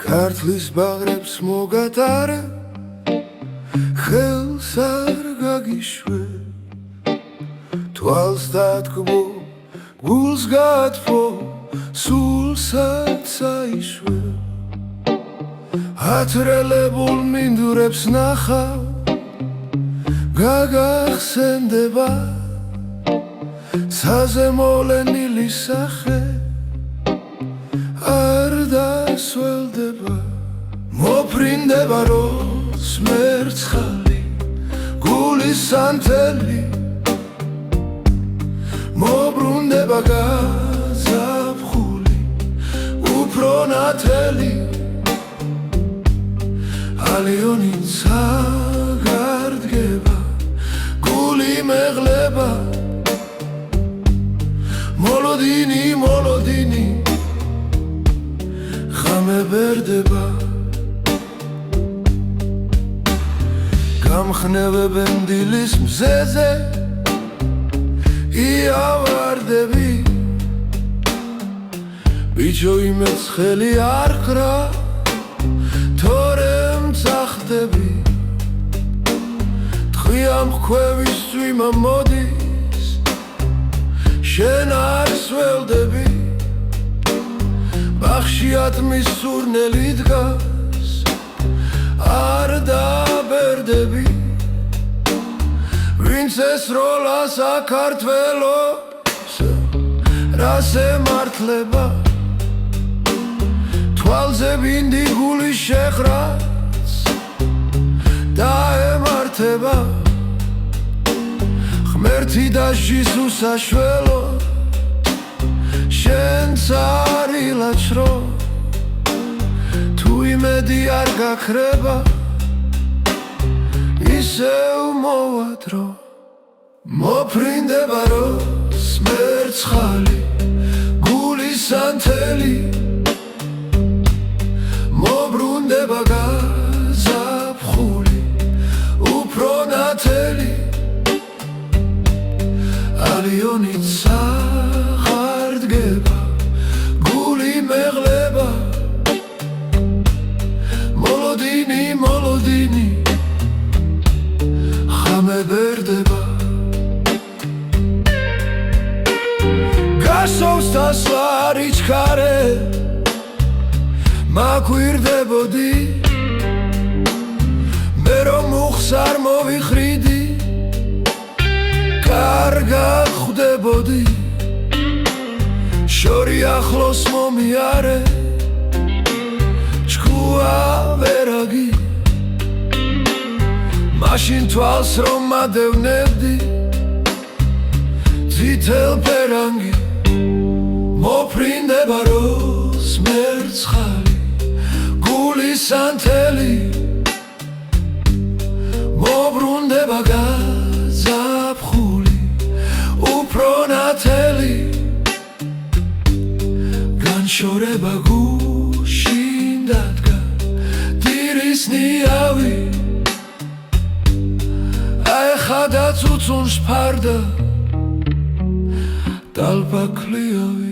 ქართლის ბაღრებს მოგატარე, ხელს არ გაგიშვე, თვალს დათქმო, გულს გათფო, სულსაც აიშვე. ათრელებულ მინდვრებს ნახავ, გაგახსენდება საზემოლენილი სახე, არ დასველდება. მოფრინდება როს მერცხალი, გულის სანთელი, მობრუნდება გაზაფხული, უფრო ნათელი. ალიონიც აგარდგება, გული მეღლება, მოლოდინი, მოლოდინი, ღამე ბერდება. გამხნევებენ დილის მზეზე, იავარდები, ბიჭო იმეც ხელი არ ყრა, თორე მწახდები. ტყვია მხვევის წვიმა მოდის, შენ არ სველდები. ბაღში ატმის სურნელი დგას, არ დაბერდები. ვინც ესროლა საქართველოს, რას ემართლება, თვალზე ბინდი გულის შეხრაც დაემართება. ღმერთი დასჯის უსაშველო, შენც არ ილაჩრო, თუ იმედი არ გაქრება, ისევ მოვადრო. მოფრინდება როს მერცხალი, გულის სანთელი, მობრუნდება გაზაფხული, უფრო ნათელი. ალიონიც აღარდგება, გული მეღლება, მოლოდინი, მოლოდინი, ღამე ბერდება. გასოვს დასლა არ იჩქარე, მაგვირდებოდი, მე რომ მუხს არ მოვიხრიდი, კარგად ხვდებოდი. შორი ახლოს მომიარე, ჭკუა ვერაგი, მაშინ თვალს რომ მადევნებდი, წითელ პერანგი. მოფრინდება როს მერცხალი, გულის სანთელი, მობრუნდება გაზაფხული, უფრო ნათელი. განშორება გუშინ დადგა დირის ნიავი, აეხადა ცუცუნს ფარდა, ტალპა ქლიავი.